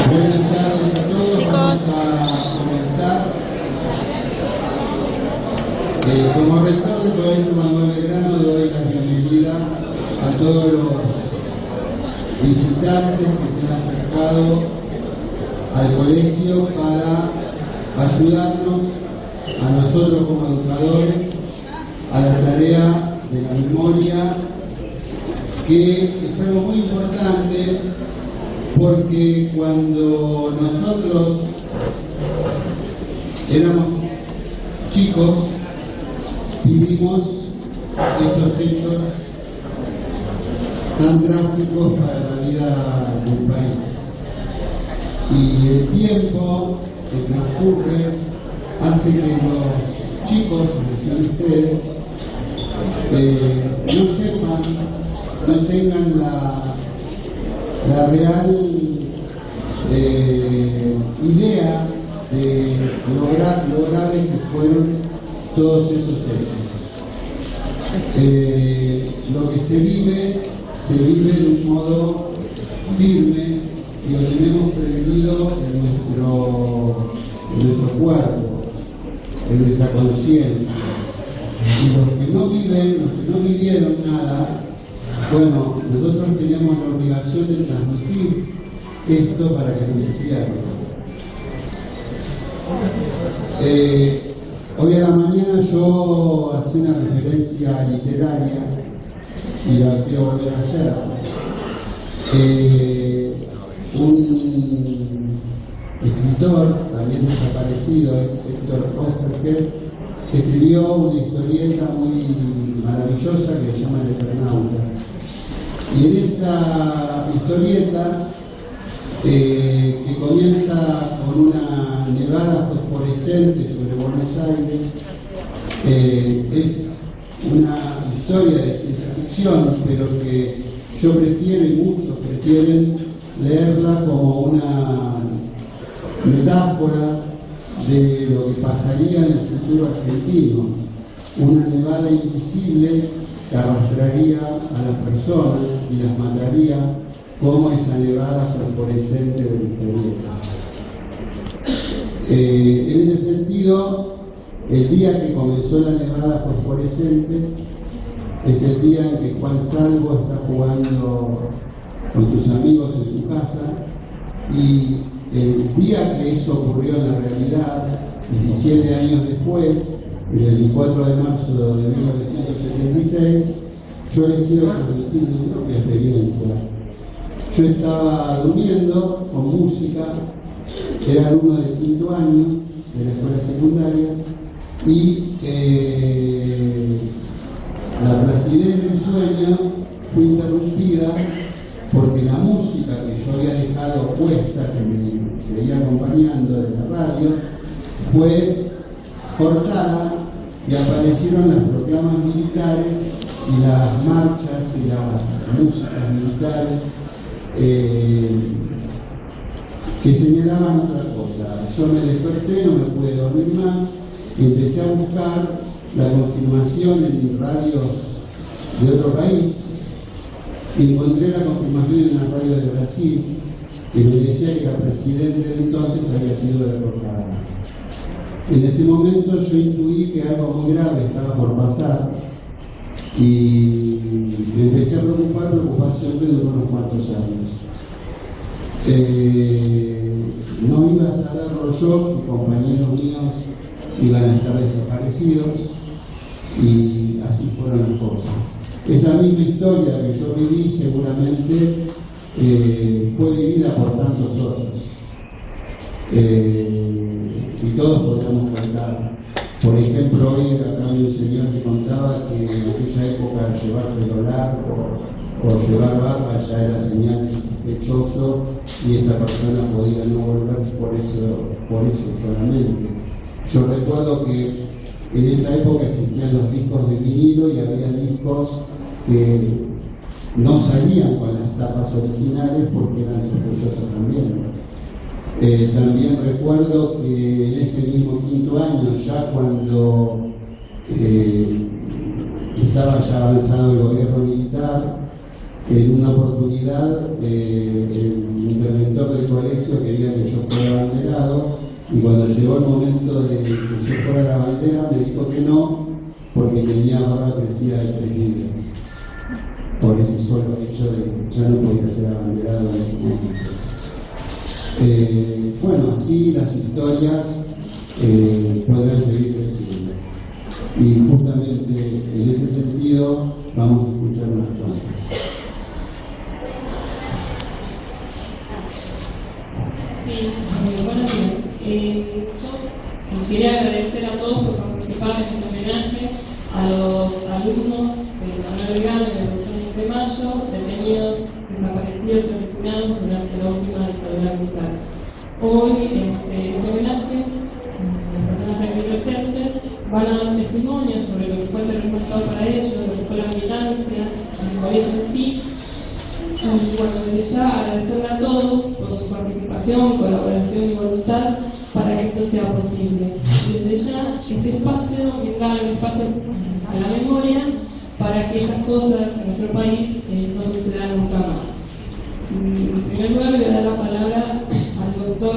Buenas tardes a todos. Chicos. Vamos a comenzar. Como rector del Colegio Manuel Belgrano, doy la bienvenida a todos los visitantes que se han acercado al colegio para ayudarnos a nosotros como educadores a la tarea de la memoria, que es algo muy importante porque cuando nosotros éramos chicos vivimos estos hechos tan trágicos para la vida del país. Y el tiempo que transcurre hace que los chicos, decían ustedes, no sepan, no tengan la real idea de lo grave que fueron todos esos hechos. Lo que se vive de un modo firme y lo tenemos prendido en nuestro cuerpo, en nuestra conciencia. Y los que no viven, los que no vivieron nada, bueno, nosotros tenemos la obligación de transmitir esto para que no se pierda. Hoy a la mañana yo hacía una referencia literaria y la quiero volver a hacer. Un escritor, también desaparecido, Héctor Oesterheld, escribió una historieta muy maravillosa que se llama El Eternauta. Y en esa historieta, que comienza con una nevada fosforescente sobre Buenos Aires, es una historia de ciencia ficción, pero que yo prefiero y muchos prefieren leerla como una metáfora de lo que pasaría en el futuro argentino, una nevada invisible que arrastraría a las personas y las mataría como esa nevada fosforescente de historieta. En ese sentido, el día que comenzó la nevada fosforescente es el día en que Juan Salvo está jugando con sus amigos en su casa, y el día que eso ocurrió en la realidad, 17 años después, el 24 de marzo de 1976, yo les quiero transmitir mi propia experiencia. Yo estaba durmiendo con música, era alumno de quinto año de la escuela secundaria, y la placidez del sueño fue interrumpida porque la música que yo había dejado puesta, que me seguía acompañando de la radio, fue cortada y aparecieron las proclamas militares y las marchas y las músicas militares que señalaban otra cosa. Yo me desperté, no me pude dormir más y empecé a buscar la confirmación en radios de otro país. Y encontré la confirmación en la radio de Brasil, que me decía que la presidenta de entonces había sido derrocada. En ese momento yo intuí que algo muy grave estaba por pasar y me empecé a preocupar, preocupación que duró unos cuantos años. No iba a saberlo yo, que compañeros míos iban a estar desaparecidos, y así fueron las cosas. Esa misma historia que yo viví seguramente fue vivida por tantos otros. Y todos podríamos contar. Por ejemplo, hoy acá hay un señor que contaba que en aquella época llevar pelo largo o llevar barba ya era señal de sospechoso, y esa persona podía no volver por eso solamente. Yo recuerdo que en esa época existían los discos de vinilo y había discos que no salían con las tapas originales porque eran sospechosos también. También recuerdo que en ese mismo quinto año, ya cuando estaba ya avanzado el gobierno militar, en una oportunidad el interventor del colegio quería llegó el momento de que yo fuera la bandera, me dijo que no, porque tenía barba crecida de 3 libras. Por ese solo hecho de que ya no podía ser abanderado en ese momento. Bueno, así las historias podrán seguir creciendo. Y justamente en este sentido vamos a escuchar unas cuantas. Sí, buenos días. Yo quería agradecer a todos por participar en este homenaje a los alumnos de Manuel Belgrano y de la Revolución de Mayo, detenidos, desaparecidos y asesinados durante la última dictadura militar. Hoy, este homenaje, las personas aquí presentes van a dar testimonio sobre lo que fue el terrorismo para ellos, lo que fue la militancia, el colegio en sí. Y bueno, desde ya agradecerle a todos por su participación, colaboración y voluntad para que esto sea posible. Desde ya, este espacio brinda un espacio a la memoria para que estas cosas en nuestro país no sucedan nunca más. En primer lugar, le voy a dar la palabra al doctor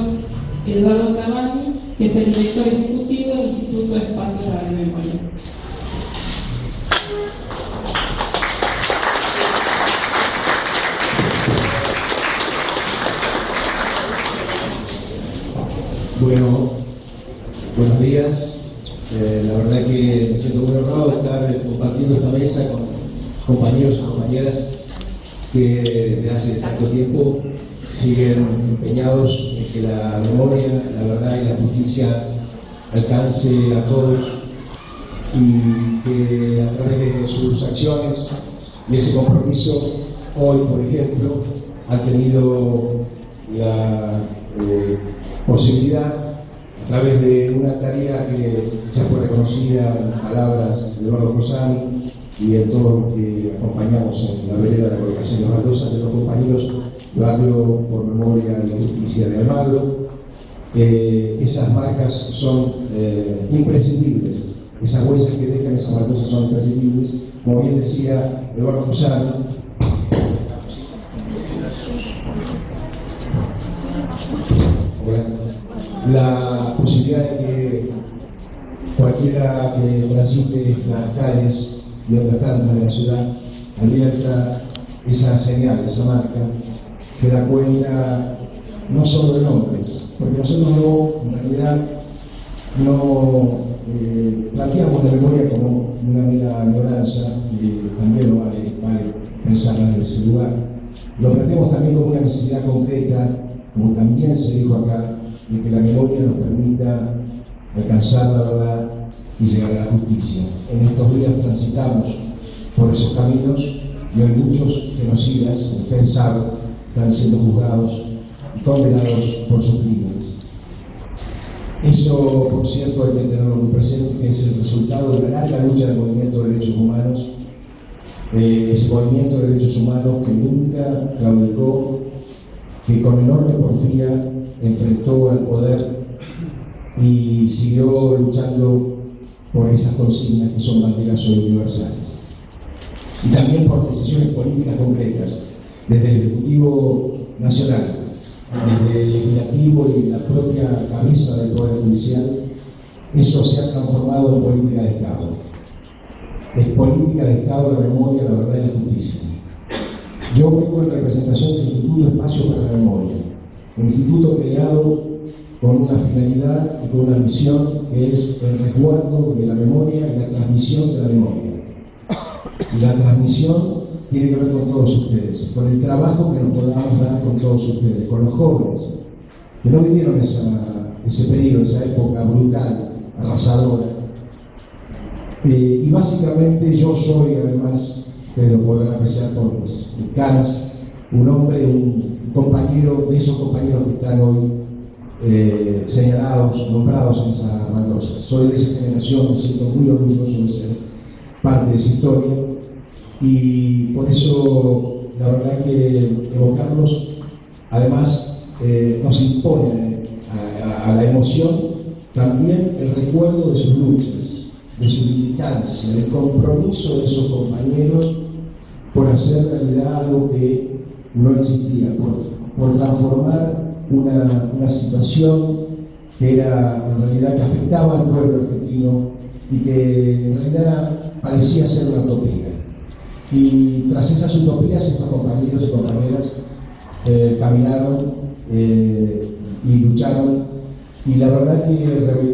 Eduardo Cavani, que es el director ejecutivo del Instituto de Espacios para la Memoria. Bueno, buenos días. La verdad que me siento muy honrado de estar compartiendo esta mesa con compañeros y compañeras que desde hace tanto tiempo siguen empeñados en que la memoria, la verdad y la justicia alcance a todos, y que a través de sus acciones y ese compromiso hoy, por ejemplo, han tenido la posibilidad, a través de una tarea que ya fue reconocida en palabras de Eduardo Cosani y en todos los que acompañamos en la vereda de la colocación de baldosas, de los compañeros de Barrio por Memoria y Justicia de Almagro. Esas marcas son imprescindibles, esas huellas que dejan esas baldosas son imprescindibles. Como bien decía Eduardo Cosani, la posibilidad de que cualquiera que transite las calles y otras tantas de la ciudad advierta esa señal, esa marca, que da cuenta no solo de nombres, porque nosotros en realidad no planteamos la memoria como una mera ignorancia, y también lo vale pensarla desde ese lugar. Lo planteamos también como una necesidad concreta, como también se dijo acá, de que la memoria nos permita alcanzar la verdad y llegar a la justicia. En estos días transitamos por esos caminos y hay muchos genocidas, como ustedes saben, están siendo juzgados y condenados por sus crímenes. Eso, por cierto, hay que tenerlo muy presente, que es el resultado de la larga lucha del movimiento de derechos humanos, ese movimiento de derechos humanos que nunca claudicó, que con enorme porfía enfrentó al poder y siguió luchando por esas consignas que son banderas universales. Y también por decisiones políticas concretas, desde el Ejecutivo Nacional, desde el Legislativo y la propia cabeza del Poder Judicial. Eso se ha transformado en política de Estado. Es política de Estado la memoria, la verdad y la justicia. Yo vengo en representación del Instituto Espacio para la Memoria, un instituto creado con una finalidad y con una misión que es el resguardo de la memoria y la transmisión de la memoria. Y la transmisión tiene que ver con todos ustedes, con el trabajo que nos podamos dar con todos ustedes, con los jóvenes, que no vivieron ese periodo, esa época brutal, arrasadora. Y básicamente yo soy, además, ustedes lo podrán apreciar por mis caras, un hombre, un compañero de esos compañeros que están hoy señalados, nombrados en esas baldosas. Soy de esa generación, me siento muy orgulloso de ser parte de esa historia y por eso la verdad que evocarlos además nos impone a la emoción también el recuerdo de sus luchas, de su militancia, del compromiso de esos compañeros por hacer realidad algo que no existía, por transformar una situación que era en realidad que afectaba al pueblo argentino y que en realidad parecía ser una utopía. Y tras esas utopías, estos compañeros y compañeras caminaron y lucharon, y la verdad que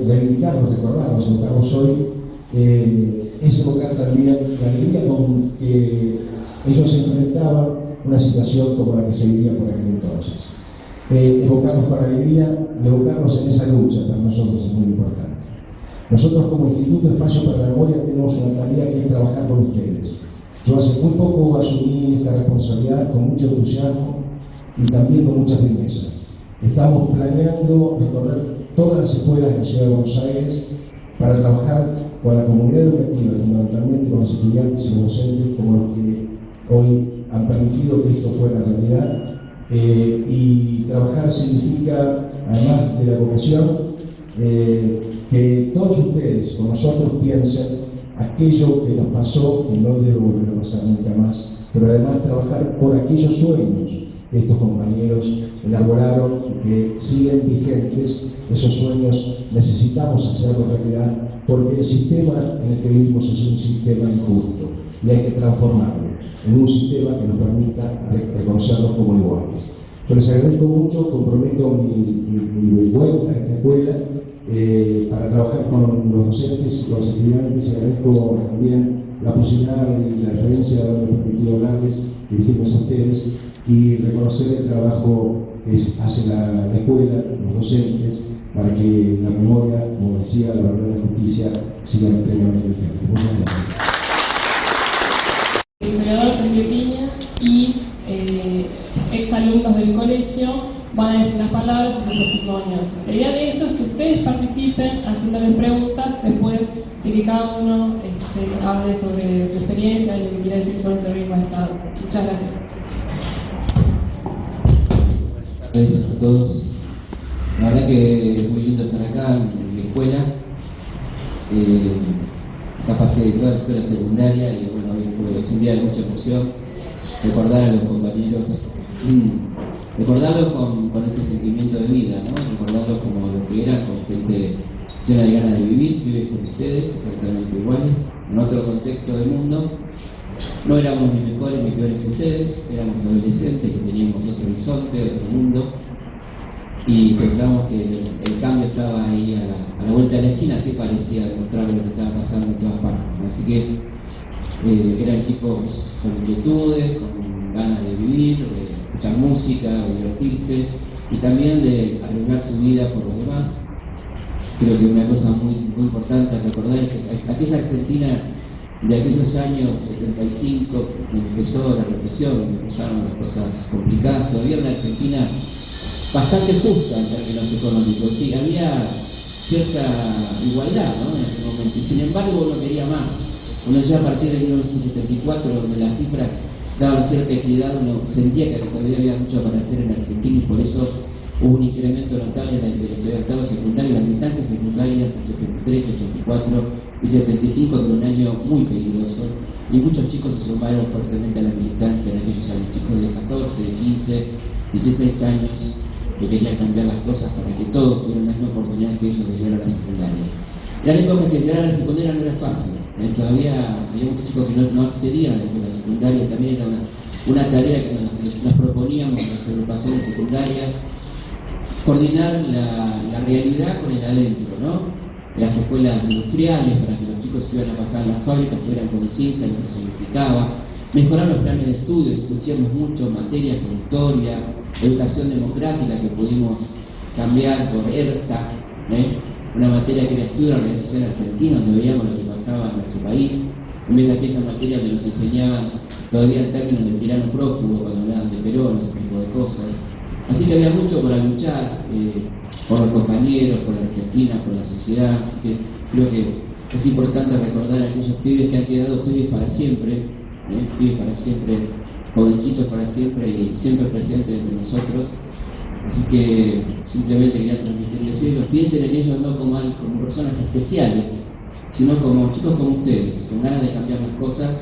reivindicarlos, recordarlos, evocarlos hoy, es evocar también la alegría con que ellos se enfrentaban a una situación como la que se vivía por aquel entonces. Evocarlos con alegría y evocarlos en esa lucha para nosotros es muy importante. Nosotros como Instituto Espacio para la Memoria tenemos una tarea que es trabajar con ustedes. Yo hace muy poco asumí esta responsabilidad con mucho entusiasmo y también con mucha firmeza. Estamos planeando recorrer todas las escuelas de la Ciudad de Buenos Aires para trabajar con la comunidad educativa, fundamentalmente con los estudiantes y los docentes, como los que hoy han permitido que esto fuera realidad. Y trabajar significa, además de la vocación, que todos ustedes con nosotros piensen aquello que nos pasó, que no debe volver a pasar nunca más, pero además trabajar por aquellos sueños que estos compañeros elaboraron y que siguen vigentes. Esos sueños necesitamos hacerlos realidad, porque el sistema en el que vivimos es un sistema injusto y hay que transformarlo en un sistema que nos permita reconocerlos como iguales. Yo les agradezco mucho, comprometo mi vuelta a esta escuela para trabajar con los docentes y con los estudiantes, y agradezco también la posibilidad y la referencia de haberme permitido hablarles, dirigirme a ustedes y reconocer el trabajo que hace la escuela, los docentes, para que la memoria, como decía, la verdad y la justicia sigan plenamente vigentes. Muchas gracias. El historiador Sergio Piña y exalumnos del colegio van a decir unas palabras y sus testimonios. La idea de esto es que ustedes participen haciéndoles preguntas después de que cada uno hable sobre su experiencia y lo que quiere decir sobre el terrorismo de Estado. Muchas gracias. Gracias a todos. La verdad que es muy lindo estar acá en mi escuela. Acá pasé toda la escuela secundaria y bueno, hoy fue un día de mucha emoción. Recordar a los compañeros, recordarlos con este sentimiento de vida, ¿no? Recordarlos como lo que era, con gente llena de ganas de vivir, vives con ustedes, exactamente iguales, en otro contexto del mundo. No éramos ni mejores ni peores que ustedes, éramos adolescentes que teníamos otro horizonte, otro mundo, y pensamos que el cambio estaba ahí a la vuelta de la esquina, así parecía demostrar lo que estaba pasando en todas partes, ¿no? Así que eran chicos con inquietudes, con ganas de vivir, de escuchar música, de divertirse y también de arriesgar su vida por los demás. Creo que una cosa muy importante a recordar es que aquella Argentina de aquellos años 75, donde empezó la represión, donde empezaron las cosas complicadas, todavía una Argentina bastante justa en términos económicos. Sí, había cierta igualdad, ¿no?, en ese momento, y sin embargo uno quería más. Uno ya a partir de 1974, donde las cifras daban cierta equidad, uno sentía que todavía había mucho para hacer en Argentina, y por eso hubo un incremento notable en el estudiantado secundario, la militancia secundaria entre 73, 84 y 75, de un año muy peligroso, y muchos chicos se sumaron fuertemente a la militancia en aquellos años, chicos de 14, de 15, 16 años, que querían cambiar las cosas para que todos tuvieran la misma oportunidad que ellos de llegar a la secundaria. La época que llegar a la secundaria no era fácil, todavía había muchos chicos que no accedían a la escuela secundaria, también era una tarea que nos proponíamos en las agrupaciones secundarias, coordinar la realidad con el adentro, ¿no? Las escuelas industriales, para que los chicos que iban a pasar en las fábricas tuvieran conciencia de lo que significaba, mejorar los planes de estudio, discutíamos mucho materias como historia, educación democrática, que pudimos cambiar por ERSA, una materia que era estudio de la organización argentina, donde veíamos lo que pasaba en nuestro país, en vez de aquella materia donde nos enseñaban todavía en términos de tirano prófugo, cuando hablaban de Perón, ese tipo de cosas. Así que había mucho para luchar, por los compañeros, por la Argentina, por la sociedad. Así que creo que es importante recordar a aquellos pibes que han quedado pibes para siempre, jovencitos para siempre y siempre presentes entre nosotros. Así que simplemente quería transmitirles eso. Piensen en ellos no como personas especiales, sino como chicos como ustedes, con ganas de cambiar las cosas,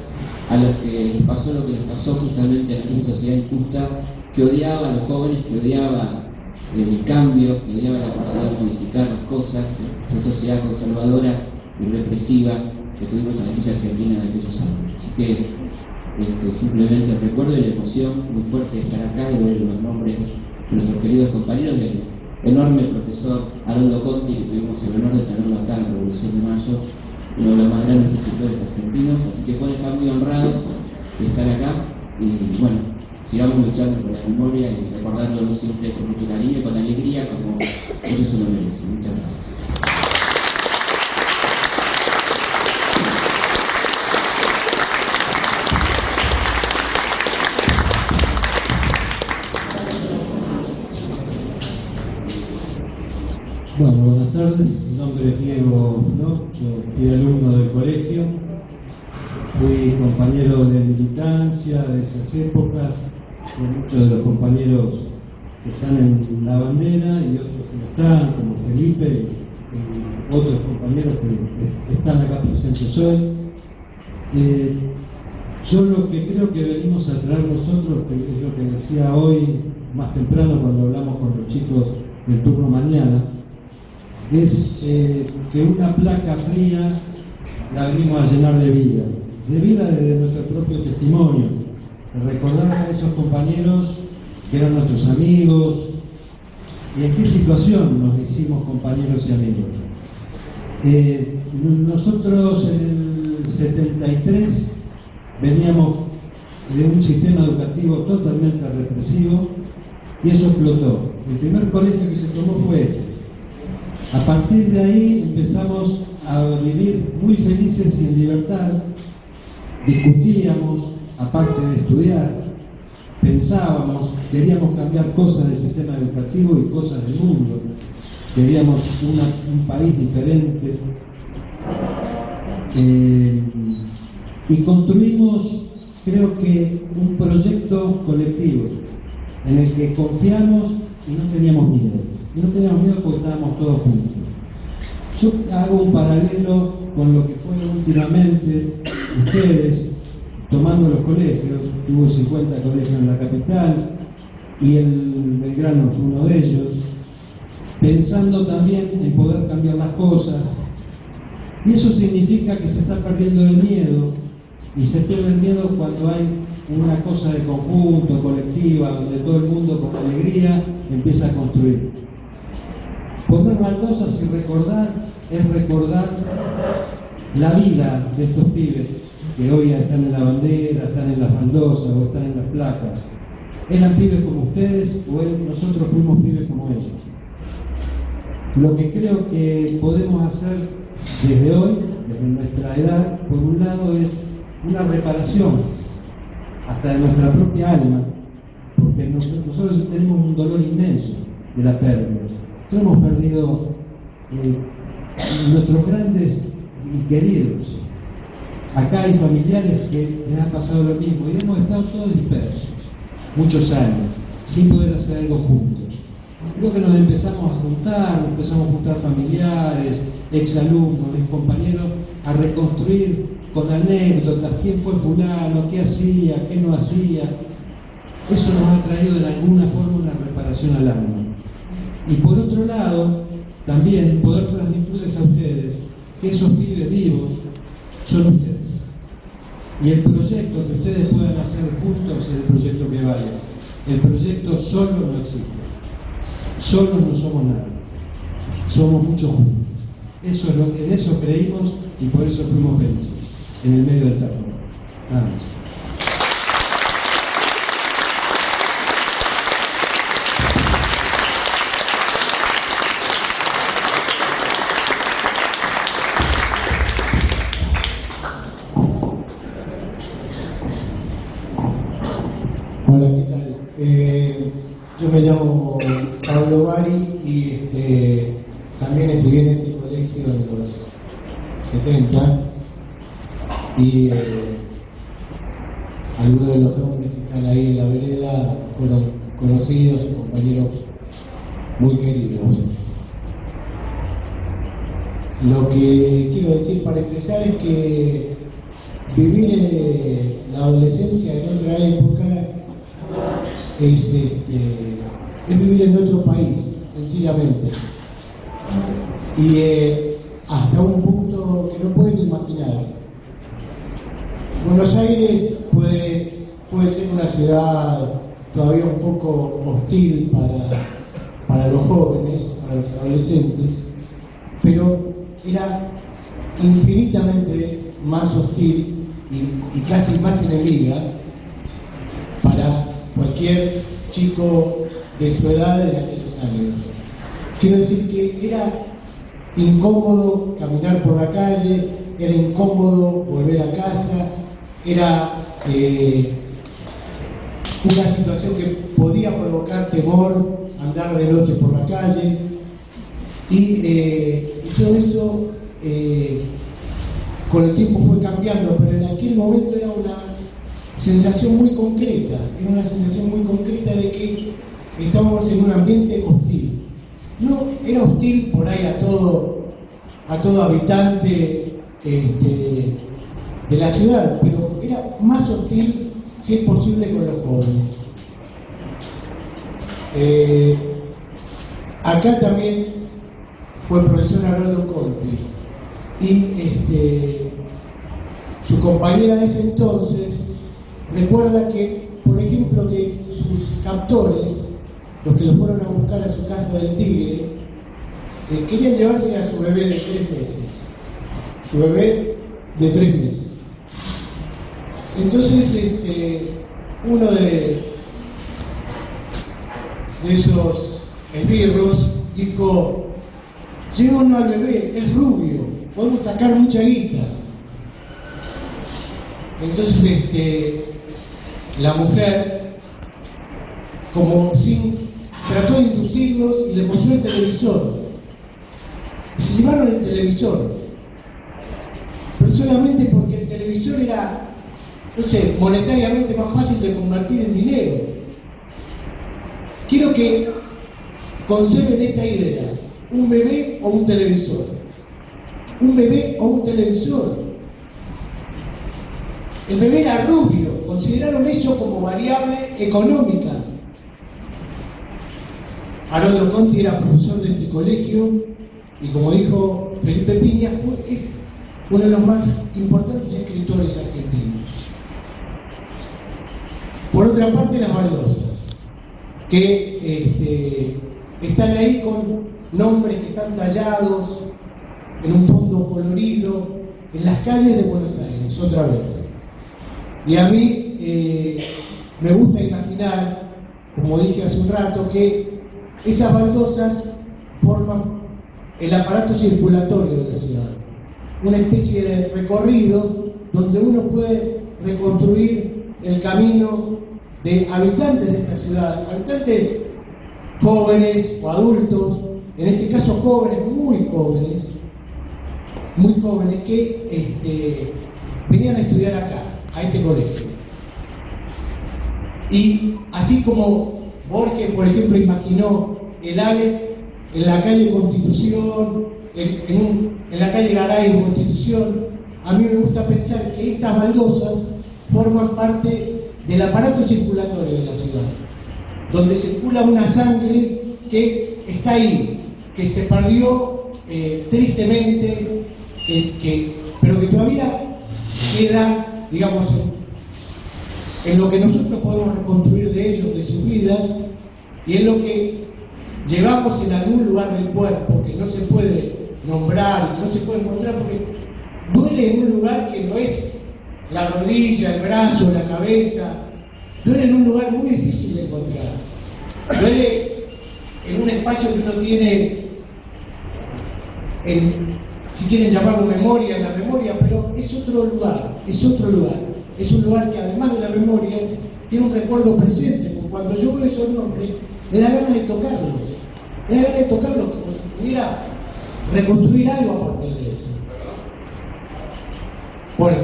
a los que les pasó lo que les pasó justamente en aquella sociedad injusta, que odiaba a los jóvenes, que odiaba el cambio, que odiaba la posibilidad de modificar las cosas, esa sociedad conservadora y represiva que tuvimos en la Villa Argentina de aquellos años. Así que simplemente el recuerdo y la emoción muy fuerte de estar acá y ver los nombres de nuestros queridos compañeros, del enorme profesor Haroldo Conti, que tuvimos el honor de tenerlo acá en la Revolución de Mayo, uno de los más grandes escritores argentinos, así que pueden estar muy honrados de estar acá y bueno, sigamos luchando por la memoria y recordándolo siempre con mucho cariño y con alegría como ellos se lo merecen. Muchas gracias. Bueno, buenas tardes. Mi nombre es Diego Flo, yo fui alumno del colegio, fui compañero de militancia de esas épocas, con muchos de los compañeros que están en la bandera y otros que no están, como Felipe y otros compañeros que están acá presentes hoy. Yo lo que creo que venimos a traer nosotros, que es lo que decía hoy más temprano cuando hablamos con los chicos del turno mañana, es que una placa fría la venimos a llenar de vida desde nuestro propio testimonio, de recordar a esos compañeros que eran nuestros amigos y en qué situación nos hicimos compañeros y amigos. Nosotros en el 73 veníamos de un sistema educativo totalmente represivo y eso explotó. El primer colegio que se tomó fue este. A partir de ahí empezamos a vivir muy felices y en libertad, discutíamos, aparte de estudiar, pensábamos, queríamos cambiar cosas del sistema educativo y cosas del mundo, queríamos un país diferente, y construimos, creo que, un proyecto colectivo en el que confiamos y no teníamos miedo. Y no teníamos miedo porque estábamos todos juntos. Yo hago un paralelo con lo que fue últimamente ustedes tomando los colegios. Tuvo 50 colegios en la capital y el Belgrano fue uno de ellos, pensando también en poder cambiar las cosas. Y eso significa que se está perdiendo el miedo, y se pierde el miedo cuando hay una cosa de conjunto, colectiva, donde todo el mundo con alegría empieza a construir. Poner baldosas y recordar es recordar la vida de estos pibes que hoy están en la bandera, están en las baldosas o están en las placas. ¿Eran pibes como ustedes o nosotros fuimos pibes como ellos? Lo que creo que podemos hacer desde hoy, desde nuestra edad, por un lado es una reparación hasta de nuestra propia alma, porque nosotros tenemos un dolor inmenso de la pérdida. Nosotros hemos perdido nuestros grandes y queridos. Acá hay familiares que les ha pasado lo mismo y hemos estado todos dispersos, muchos años, sin poder hacer algo juntos. Creo que nos empezamos a juntar familiares, exalumnos, excompañeros, a reconstruir con anécdotas quién fue fulano, qué hacía, qué no hacía. Eso nos ha traído de alguna forma una reparación al alma. Y por otro lado, también poder transmitirles a ustedes que esos pibes vivos son ustedes. Y el proyecto que ustedes puedan hacer juntos es el proyecto que vale. El proyecto solo no existe. Solos no somos nada. Somos muchos juntos. En eso creímos y por eso fuimos felices, en el medio del terror. Nada más. Hola, ¿qué tal? Yo me llamo Pablo Bari y también estudié en este colegio en los 70 y algunos de los nombres que están ahí en la vereda fueron conocidos y compañeros muy queridos. Lo que quiero decir para empezar es que vivir la adolescencia en otra época es es vivir en otro país, sencillamente. Y hasta un punto que no pueden imaginar. Buenos Aires puede ser una ciudad todavía un poco hostil para los jóvenes, para los adolescentes, pero era infinitamente más hostil y casi más enemiga para cualquier chico de su edad en aquellos años. Quiero decir que era incómodo caminar por la calle, era incómodo volver a casa, era una situación que podía provocar temor andar de noche por la calle, y todo eso con el tiempo fue cambiando, pero en aquel momento era una sensación muy concreta, de que estábamos en un ambiente hostil. No era hostil por ahí a todo habitante de la ciudad, pero era más hostil, si es posible, con los jóvenes. Acá también fue el profesor Aroldo Conti, y su compañera de ese entonces recuerda que, por ejemplo, que sus captores, los que lo fueron a buscar a su casa del Tigre, querían llevarse a su bebé de 3 meses. Su bebé de 3 meses. Entonces, uno de esos esbirros dijo: llévanos al bebé, es rubio, podemos sacar mucha guita. Entonces, la mujer, trató de inducirlos y le mostró el televisor. Y se llevaron el televisor, pero solamente porque el televisor era, no sé, monetariamente más fácil de convertir en dinero. Quiero que conserven esta idea: un bebé o un televisor. Un bebé o un televisor. El bebé era rubio, consideraron eso como variable económica. Haroldo Conti era profesor de este colegio y, como dijo Felipe Piña, es uno de los más importantes escritores argentinos. Por otra parte, las baldosas, que están ahí con nombres que están tallados en un fondo colorido en las calles de Buenos Aires, otra vez. Y a mí me gusta imaginar, como dije hace un rato, que esas baldosas forman el aparato circulatorio de la ciudad, una especie de recorrido donde uno puede reconstruir el camino de habitantes de esta ciudad, habitantes jóvenes o adultos, en este caso jóvenes, muy jóvenes, que venían a estudiar acá, a este colegio. Y así como Borges, por ejemplo, imaginó el Aleph en la calle Constitución, en la calle Garay de Constitución, a mí me gusta pensar que estas baldosas forman parte del aparato circulatorio de la ciudad, donde circula una sangre que está ahí, que se perdió tristemente, pero que todavía queda, digamos, en lo que nosotros podemos reconstruir de ellos, de sus vidas, y en lo que llevamos en algún lugar del cuerpo, que no se puede nombrar, que no se puede encontrar, porque duele en un lugar que no es la rodilla, el brazo, la cabeza, duele en un lugar muy difícil de encontrar, duele en un espacio que uno tiene, si quieren llamarlo memoria, en la memoria, pero es otro lugar, es un lugar que, además de la memoria, tiene un recuerdo presente, porque cuando yo veo esos nombres, me da ganas de tocarlos, como si pudiera reconstruir algo a partir de eso. Bueno,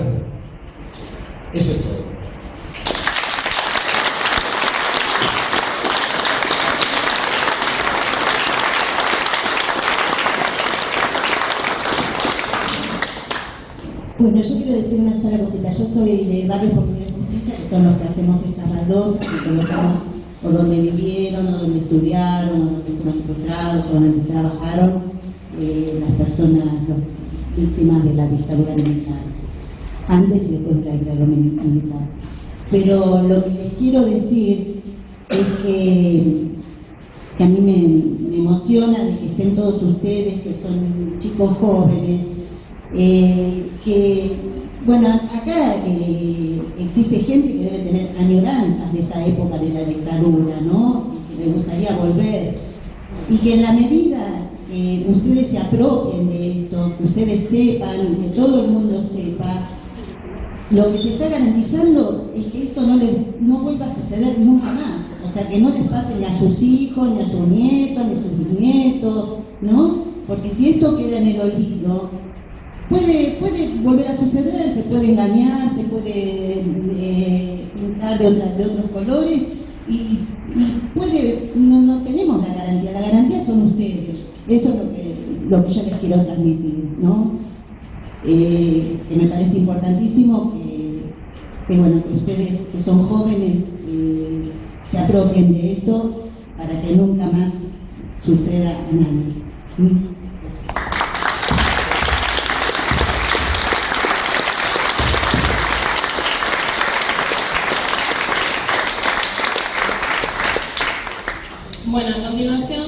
eso es todo. Bueno, yo quiero decir una sola cosita. Yo soy de Barrios Populares Justicia, que son los que hacemos estas baldosas y colocamos o donde vivieron, o donde estudiaron, o donde fueron secuestrados, o donde trabajaron las personas, víctimas de la dictadura militar, antes y después de la dictadura militar. Pero lo que les quiero decir es que a mí me emociona de que estén todos ustedes, que son chicos jóvenes, que, bueno, acá existe gente que debe tener añoranzas de esa época de la dictadura, ¿no? Y que le gustaría volver, y que en la medida que ustedes se apropien de esto, que ustedes sepan y que todo el mundo sepa, lo que se está garantizando es que esto no vuelva a suceder nunca más. O sea, que no les pase ni a sus hijos, ni a sus nietos, ni a sus bisnietos, ¿no? Porque si esto queda en el olvido, puede volver a suceder, se puede engañar, se puede pintar de otros colores y puede, no tenemos la garantía son ustedes. Eso es lo que yo les quiero transmitir, ¿no? Que me parece importantísimo que bueno, que ustedes que son jóvenes se apropien de esto para que nunca más suceda a nadie. Bueno, a continuación,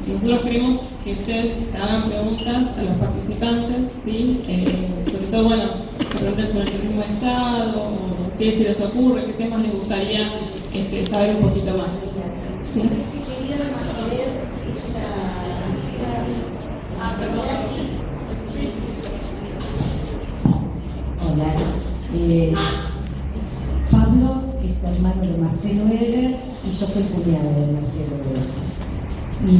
nosotros queremos que ustedes hagan preguntas a los participantes, ¿sí? Sobre todo, bueno, que pregunten sobre el turismo de Estado, o qué se les ocurre, qué temas les gustaría saber un poquito más. ¿Sí? Hola. Pablo es hermano de Marcelo Eber y yo soy cuñada de Marcelo Eber. Y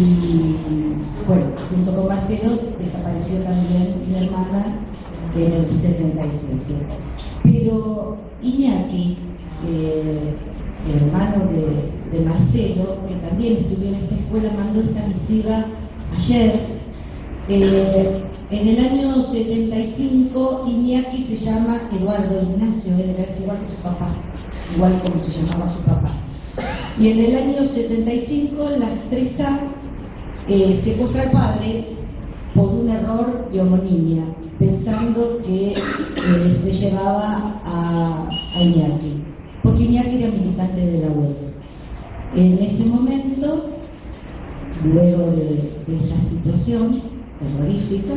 bueno, junto con Marcelo desapareció también mi hermana en el 77. Pero Iñaki, el hermano de Marcelo, que también estudió en esta escuela, mandó esta misiva ayer. En el año 75, Iñaki se llama Eduardo Ignacio, él era igual que su papá, igual como se llamaba su papá. Y en el año 75, las 3A secuestra al padre por un error de homonimia, pensando que se llevaba a Iñaki, porque Iñaki era militante de la UES. En ese momento, luego de esta situación terrorífica,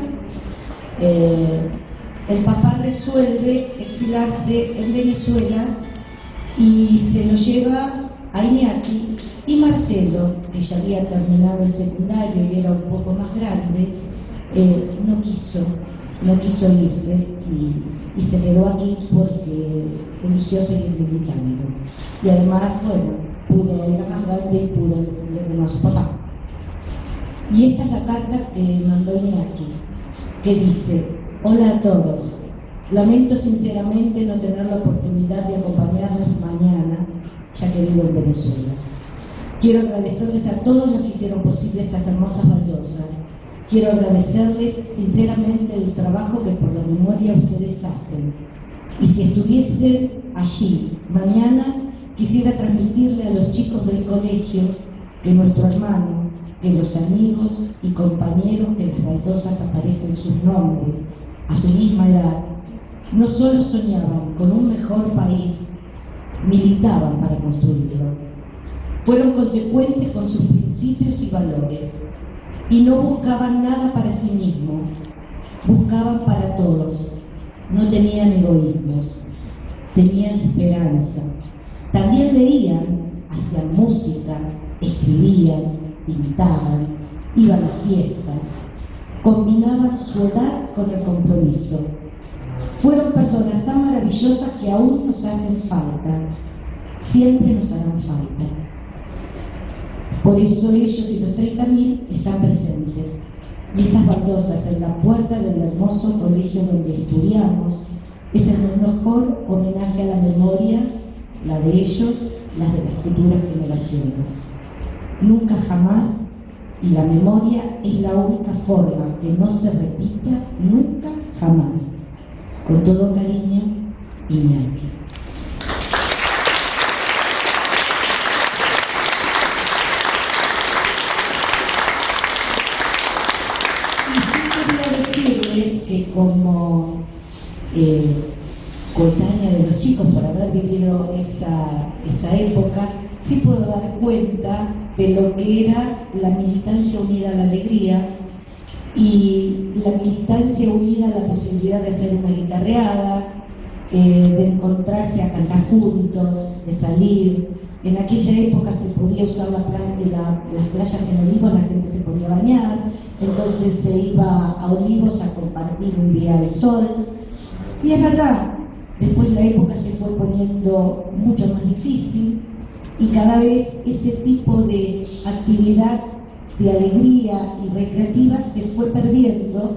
el papá resuelve exilarse en Venezuela y se lo lleva a Iñaki, y Marcelo, que ya había terminado el secundario y era un poco más grande, no quiso irse y se quedó aquí porque eligió seguir militando. Y además, bueno, era más grande y pudo decirle que no a su papá. Y esta es la carta que mandó Iñaki, que dice: hola a todos, lamento sinceramente no tener la oportunidad de acompañarlos mañana, ya que vivo en Venezuela. Quiero agradecerles a todos los que hicieron posible estas hermosas baldosas. Quiero agradecerles sinceramente el trabajo que por la memoria ustedes hacen. Y si estuviesen allí mañana, quisiera transmitirle a los chicos del colegio que nuestro hermano, que los amigos y compañeros que las baldosas aparecen sus nombres a su misma edad, no solo soñaban con un mejor país, militaban para construirlo. Fueron consecuentes con sus principios y valores y no buscaban nada para sí mismos, buscaban para todos. No tenían egoísmos, tenían esperanza. También leían, hacían música, escribían, pintaban, iban a fiestas, combinaban su edad con el compromiso. Fueron personas tan maravillosas que aún nos hacen falta, siempre nos harán falta. Por eso ellos y los 30.000 están presentes. Y esas baldosas en la puerta del hermoso colegio donde estudiamos es el mejor homenaje a la memoria, la de ellos, las de las futuras generaciones. Nunca jamás, y la memoria es la única forma que no se repita nunca jamás. Con todo cariño, Iñaki. como coetánea de los chicos, por haber vivido esa época, sí puedo dar cuenta de lo que era la militancia unida a la alegría y la militancia unida a la posibilidad de hacer una guitarreada, de encontrarse a cantar juntos, de salir. En aquella época se podía usar las playas en Olivos, la gente se podía bañar, entonces se iba a Olivos a compartir un día de sol. Y es verdad, después la época se fue poniendo mucho más difícil y cada vez ese tipo de actividad de alegría y recreativa se fue perdiendo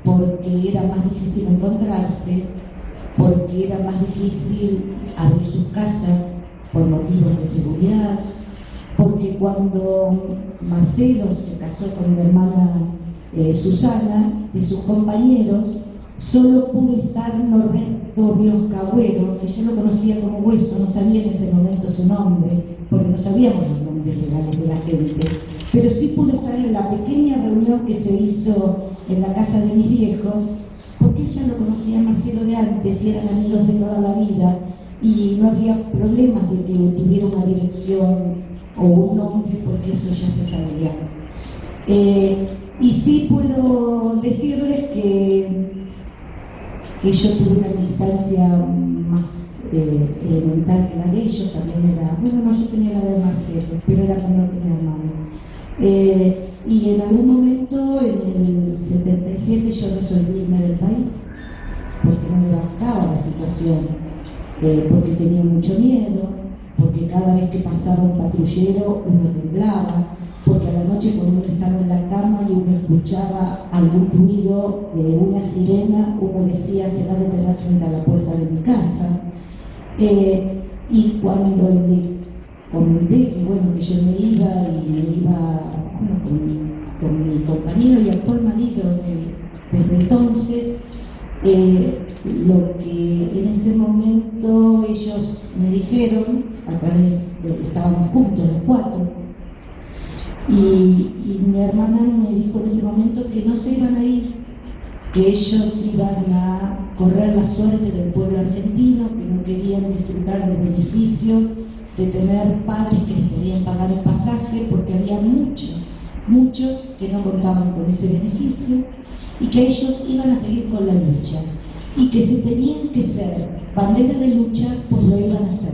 porque era más difícil encontrarse, porque era más difícil abrir sus casas por motivos de seguridad, porque cuando Marcelo se casó con mi hermana Susana, de sus compañeros, solo pudo estar Norberto Biosca-Agüero, que yo lo conocía como Hueso, no sabía en ese momento su nombre, porque no sabíamos los nombres legales de la gente, pero sí pudo estar en la pequeña reunión que se hizo en la casa de mis viejos, porque ella lo conocía a Marcelo de antes y eran amigos de toda la vida, y no había problemas de que tuviera una dirección o un nombre, porque eso ya se sabía. Y sí puedo decirles que yo tuve una militancia más elemental que la de ellos, también era, bueno, no, yo tenía la de Marcelo, pero era menor que mi hermano. Y en algún momento, en el 77, yo resolví irme del país, porque no me bancaba la situación, porque tenía mucho miedo, porque cada vez que pasaba un patrullero uno temblaba, porque a la noche cuando uno estaba en la cama y uno escuchaba algún ruido de una sirena, uno decía, se va a detener frente a la puerta de mi casa. Y cuando le comenté que, bueno, que yo me iba bueno, con mi compañero y actual marido desde entonces, lo que en ese momento ellos me dijeron, a través de, estábamos juntos los cuatro, y mi hermana me dijo en ese momento que no se iban a ir, que ellos iban a correr la suerte del pueblo argentino, que no querían disfrutar del beneficio de tener padres que les podían pagar el pasaje, porque había muchos que no contaban con ese beneficio, y que ellos iban a seguir con la lucha, y que si tenían que ser bandera de lucha, pues lo iban a hacer.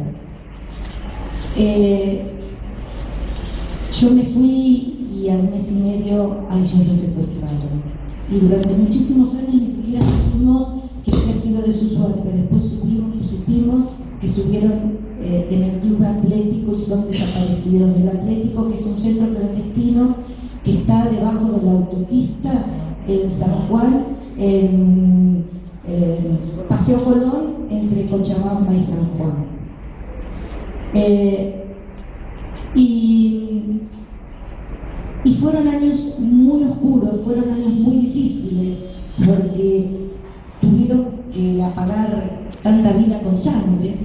Yo me fui y al mes y medio a ellos los secuestraron. Y durante muchísimos años ni siquiera supimos que había sido de su suerte. Después supimos que estuvieron en el club atlético y son desaparecidos del Atlético, que es un centro clandestino que está debajo de la autopista en San Juan, en Paseo Colón, entre Cochabamba y San Juan. Y fueron años muy oscuros, fueron años muy difíciles, porque tuvieron que apagar tanta vida con sangre,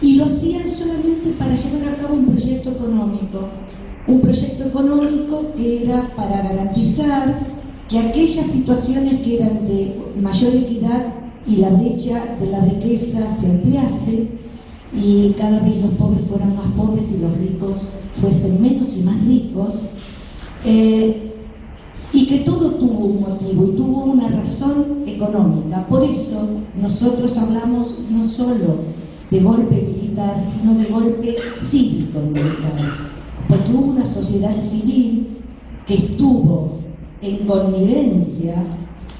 y lo hacían solamente para llevar a cabo un proyecto económico que era para garantizar que aquellas situaciones que eran de mayor equidad y la brecha de la riqueza se ampliase, y cada vez los pobres fueran más pobres y los ricos fuesen menos y más ricos, y que todo tuvo un motivo y tuvo una razón económica. Por eso nosotros hablamos no solo de golpe militar, sino de golpe cívico-militar, porque hubo una sociedad civil que estuvo en connivencia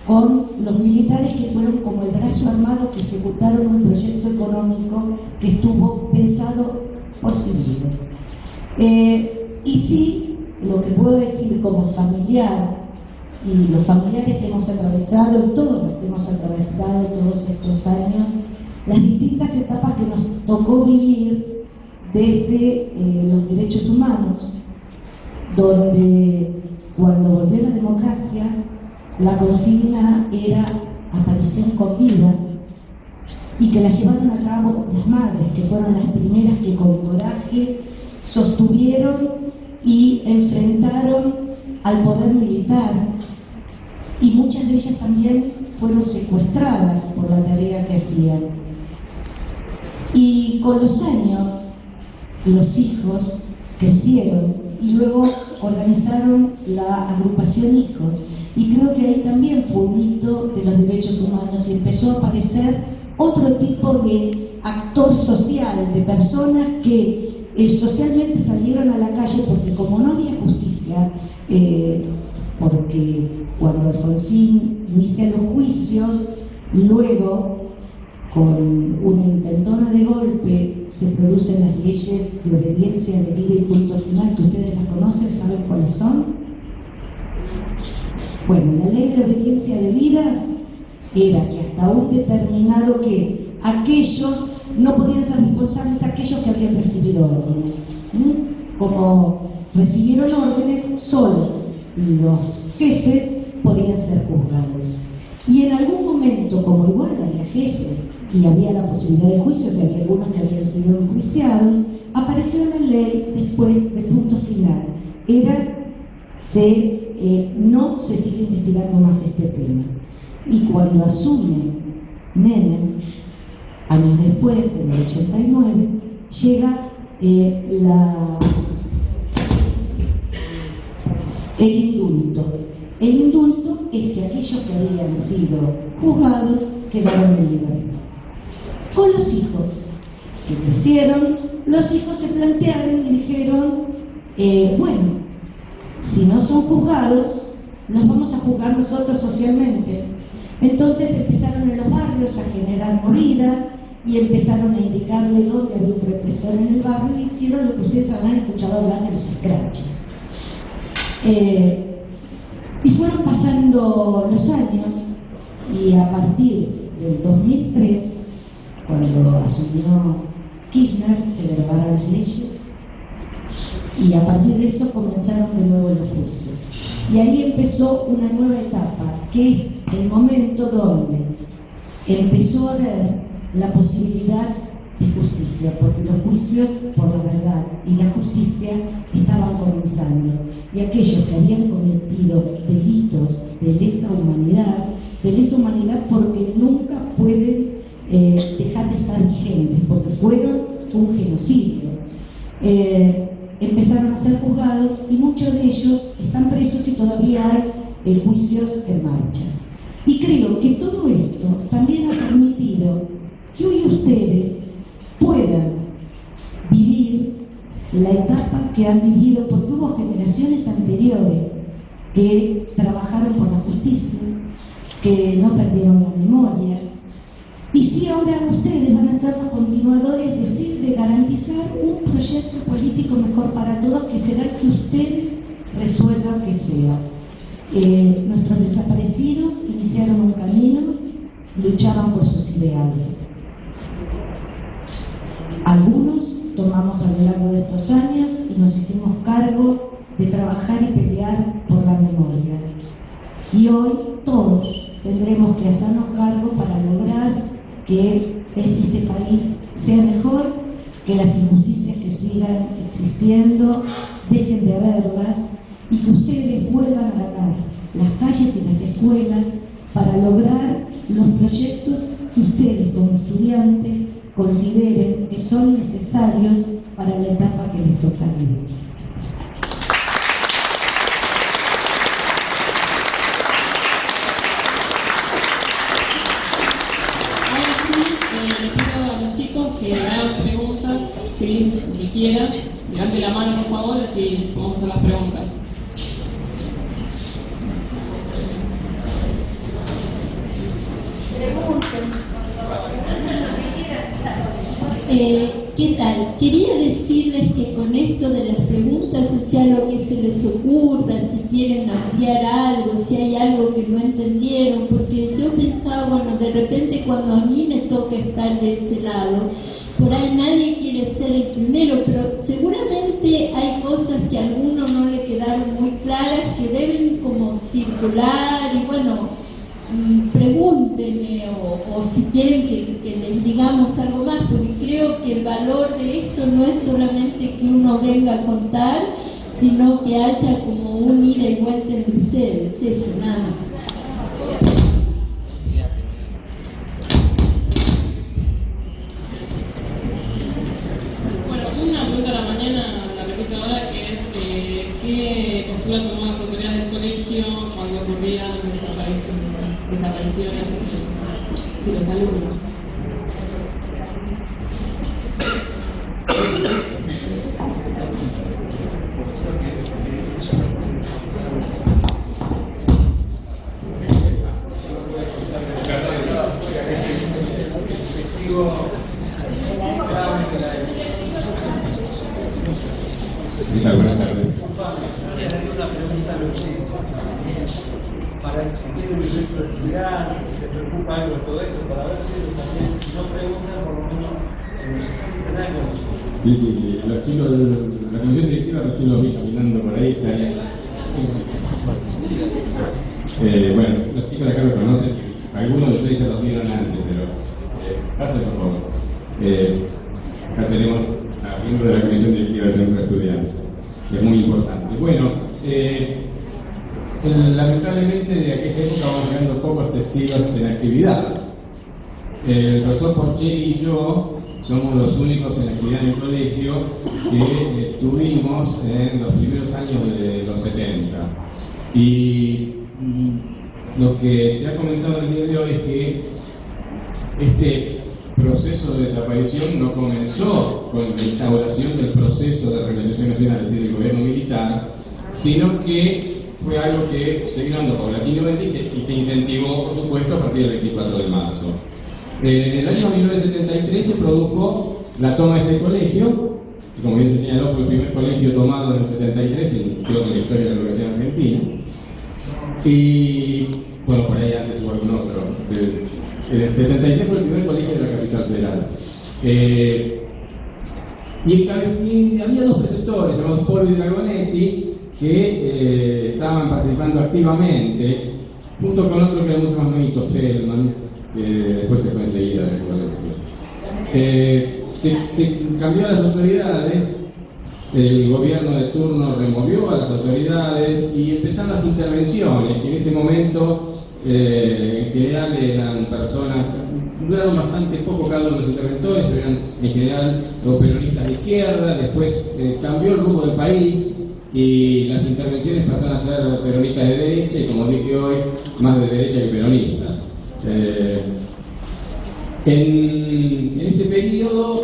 con los militares, que fueron como el brazo armado que ejecutaron un proyecto económico que estuvo pensado por civiles. Y sí, lo que puedo decir como familiar, y los familiares que hemos atravesado, y todos los que hemos atravesado todos estos años, las distintas etapas que nos tocó vivir desde los derechos humanos, donde cuando volvió la democracia, la consigna era aparición con vida, y que la llevaron a cabo las madres, que fueron las primeras que con coraje sostuvieron y enfrentaron al poder militar, y muchas de ellas también fueron secuestradas por la tarea que hacían. Y con los años, los hijos crecieron y luego organizaron la agrupación Hijos, y creo que ahí también fue un hito de los derechos humanos y empezó a aparecer otro tipo de actor social, de personas que socialmente salieron a la calle porque como no había justicia, porque cuando Alfonsín inicia los juicios, luego con una intentona de golpe se producen las leyes de obediencia de vida y punto final, que ustedes las conocen, ¿saben cuáles son? Bueno, la ley de obediencia de vida era que hasta un determinado que aquellos no podían ser responsables aquellos que habían recibido órdenes. Como recibieron órdenes, solo los jefes podían ser juzgados. Y en algún momento, como igual había jefes y había la posibilidad de juicio, o sea, que algunos que habían sido enjuiciados, apareció una ley después del punto final. No se sigue investigando más este tema. Y cuando asume Menem, años después, en el 89, llega el indulto. El indulto es que aquellos que habían sido juzgados quedaron en libertad. Con los hijos que crecieron, los hijos se plantearon y dijeron, bueno, si no son juzgados, nos vamos a juzgar nosotros socialmente. Entonces empezaron en los barrios a generar movidas y empezaron a indicarle dónde había un represor en el barrio y hicieron lo que ustedes habrán escuchado hablar de los scratches. Y fueron pasando los años y a partir del 2003, cuando asumió Kirchner, se derogaron las leyes y a partir de eso comenzaron de nuevo los juicios. Y ahí empezó una nueva etapa, que es el momento donde empezó a haber la posibilidad de justicia, porque los juicios por la verdad y la justicia estaban comenzando, y aquellos que habían cometido delitos de lesa humanidad porque nunca pueden dejar de estar vigentes, porque fueron un genocidio, empezaron a ser juzgados y muchos de ellos están presos y todavía hay juicios en marcha. Y creo que todo esto también ha permitido que hoy ustedes puedan vivir la etapa que han vivido, porque hubo generaciones anteriores que trabajaron por la justicia, que no perdieron la memoria, y si ahora ustedes van a ser los continuadores, es decir, de garantizar un proyecto político mejor para todos, que será el que ustedes resuelvan que sea. Nuestros desaparecidos iniciaron un camino, luchaban por sus ideales. Algunos tomamos a lo largo de estos años y nos hicimos cargo de trabajar y pelear por la memoria. Y hoy todos tendremos que hacernos cargo para lograr que este país sea mejor, que las injusticias que sigan existiendo dejen de haberlas y que ustedes vuelvan a ganar las calles y las escuelas para lograr los proyectos que ustedes como estudiantes consideren que son necesarios para la etapa que les toca vivir. Ahora sí, le pido a los chicos que hagan preguntas, si quieran, levante la mano por favor, así podemos hacer las preguntas. ¿Qué tal? Quería decirles que con esto de las preguntas, o sea, lo que se les ocurra, si quieren ampliar algo, si hay algo que no entendieron, porque yo pensaba, bueno, de repente cuando a mí me toca estar de ese lado, por ahí nadie quiere ser el primero, pero seguramente hay cosas que a alguno no le quedaron muy claras, que deben como circular y bueno, pregúntenme o si quieren que les digamos algo más, porque creo que el valor de esto no es solamente que uno venga a contar, sino que haya como un ida y vuelta entre ustedes, eso, nada. postula como las autoridades del colegio cuando ocurrían desapariciones de los alumnos. Buenas tardes. Una pregunta a los chicos. Para que se quede un proyecto estudiar, si les preocupa algo de todo esto, para ver si ellos también, si no preguntan, por lo menos que nos expliquen algo de eso. Sí, los chicos de la comisión directiva recién los vi caminando por ahí, estarían. Bueno, los chicos de acá lo conocen, algunos de ustedes ya los vieron antes, pero pasen por favor. Acá tenemos a miembro de la comisión directiva del Centro de Estudiantes, que es muy importante. Bueno, lamentablemente de aquella época vamos quedando pocos testigos en actividad. El profesor Porcheri y yo somos los únicos en actividad en el colegio que estuvimos en los primeros años de los 70. Y lo que se ha comentado el día de hoy es que este proceso de desaparición no comenzó con la instauración del proceso de reorganización nacional, es decir, del gobierno militar, sino que fue algo que se vino dando paulatinamente y se incentivó, por supuesto, a partir del 24 de marzo. En el año 1973 se produjo la toma de este colegio, que como bien se señaló fue el primer colegio tomado en el 73, creo que en la historia de la Universidad Argentina. Y bueno, por ahí antes hubo algún otro. En el 73 fue el primer colegio de la capital federal. Y había dos preceptores, llamados Polvi y Dragonetti, que estaban participando activamente, junto con otro que era mucho más bonito, Feldman, que después se fue enseguida del colegio. Se cambió a las autoridades, el gobierno de turno removió a las autoridades y empezaron las intervenciones, que en ese momento en general eran personas, duraron bastante poco cada uno de los interventores, pero eran en general los peronistas de izquierda. Después cambió el rumbo del país y las intervenciones pasaron a ser peronistas de derecha y, como dije hoy, más de derecha que peronistas. En ese periodo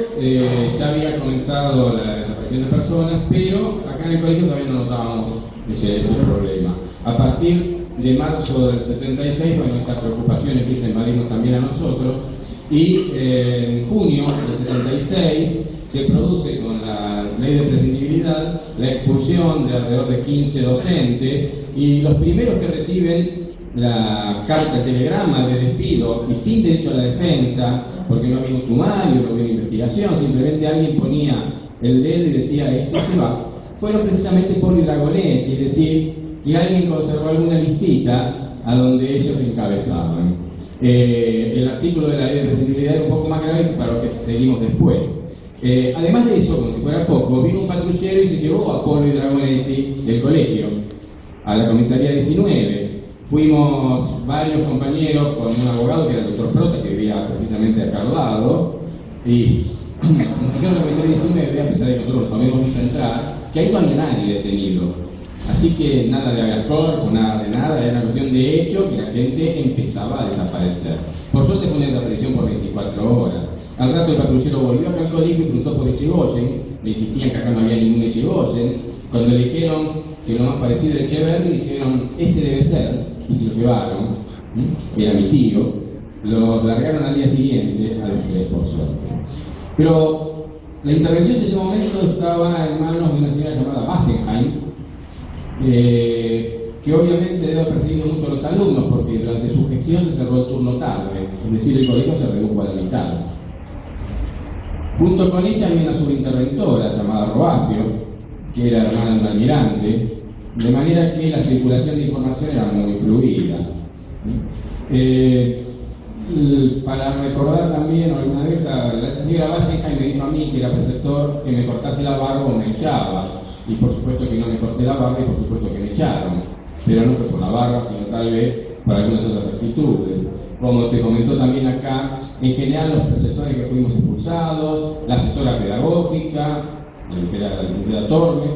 ya había comenzado la desaparición de personas, pero acá en el colegio todavía no notábamos ese problema. A partir de marzo del 76, bueno, esta preocupación empieza a invadirnos también a nosotros, y en junio del 76 se produce con la ley de prescindibilidad la expulsión de alrededor de 15 docentes, y los primeros que reciben la carta, el telegrama de despido y sin derecho a la defensa, porque no había un sumario, no había una investigación, simplemente alguien ponía el dedo y decía este se va, fueron precisamente Polvi y Dragonetti, es decir, que alguien conservó alguna listita a donde ellos encabezaban. El artículo de la ley de prescindibilidad era un poco más grave que para lo que seguimos después. Además de eso, como si fuera poco, vino un patrullero y se llevó a Polvi y Dragonetti del colegio a la comisaría 19. Fuimos varios compañeros con un abogado que era el doctor Prota, que vivía precisamente acá al lado, y nos dijeron a la comisaría 19, a pesar de que nosotros los habíamos visto entrar, que ahí no había nadie detenido. Así que nada de haber cuerpo, nada de nada, era una cuestión de hecho que la gente empezaba a desaparecer. Por suerte fue una desaparición por 24 horas. Al rato el patrullero volvió acá al colegio y preguntó por Echegoyen, le insistían que acá no había ningún Echegoyen. Cuando le dijeron que lo más parecido era Echeverri, dijeron, ese debe ser, y se lo llevaron, era mi tío, lo largaron al día siguiente a los tres, por suerte. Pero la intervención de ese momento estaba en manos de una señora llamada Bassenheim, que obviamente debe haber perseguido mucho a los alumnos, porque durante su gestión se cerró el turno tarde, es decir, el colegio se redujo a la mitad. Junto con ella había una subinterventora llamada Roacio, que era hermana de un almirante, de manera que la circulación de información era muy fluida. Para recordar también alguna vez, la señora Bassenheim me dijo a mí, que era preceptor, que me cortase la barba o me echaba. Y por supuesto que no me corté la barba y por supuesto que me echaron. Pero no fue por la barba, sino tal vez por algunas otras actitudes. Como se comentó también acá, en general los preceptores que fuimos expulsados, la asesora pedagógica, que era la licenciada Torme,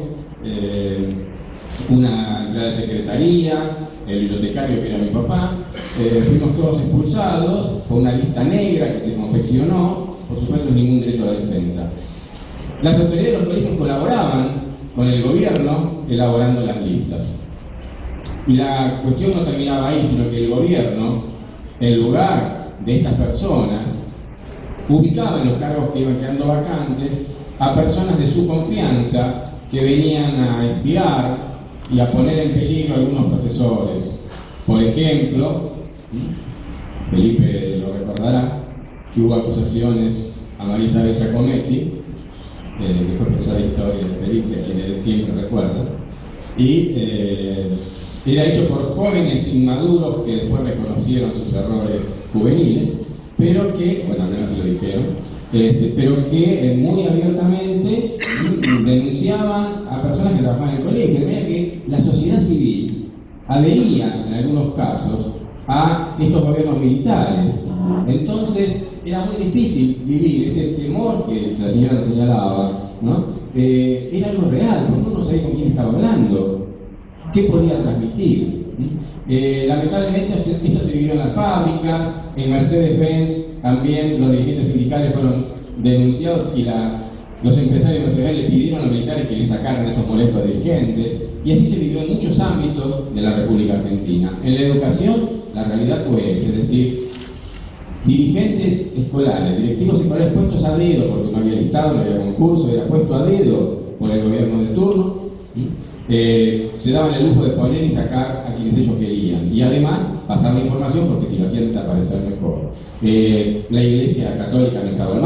una empleada de secretaría, el bibliotecario que era mi papá. Fuimos todos expulsados por una lista negra que se confeccionó, por supuesto sin ningún derecho a defensa. Las autoridades de los colegios colaboraban con el gobierno elaborando las listas. Y la cuestión no terminaba ahí, sino que el gobierno, en lugar de estas personas, ubicaba en los cargos que iban quedando vacantes a personas de su confianza que venían a espiar y a poner en peligro a algunos profesores. Por ejemplo, Felipe lo recordará, que hubo acusaciones a María Isabel Giacometti, que fue profesora de historia de Felipe, a quien él siempre recuerda, y era hecho por jóvenes inmaduros que después reconocieron sus errores juveniles, pero que, bueno, al menos lo dijeron, pero que muy abiertamente denunciaban a personas que trabajaban en el colegio. De manera que la sociedad civil adhería, en algunos casos, a estos gobiernos militares. Entonces, era muy difícil vivir ese temor que la señora nos señalaba, ¿no? Era algo real, porque uno no sabía con quién estaba hablando, qué podía transmitir. Lamentablemente esto se vivió en las fábricas, en Mercedes-Benz también los dirigentes sindicales fueron denunciados y los empresarios nacionales le pidieron a los militares que le sacaran a esos molestos dirigentes, y así se vivió en muchos ámbitos de la República Argentina. En la educación la realidad fue esa, es decir, dirigentes escolares, directivos escolares puestos a dedo, porque no había listado, no había concurso, era puesto a dedo por el gobierno de turno, se daban el lujo de poner y sacar a quienes ellos querían, y además pasar la información porque si lo hacían desaparecer mejor. La Iglesia Católica no estaba al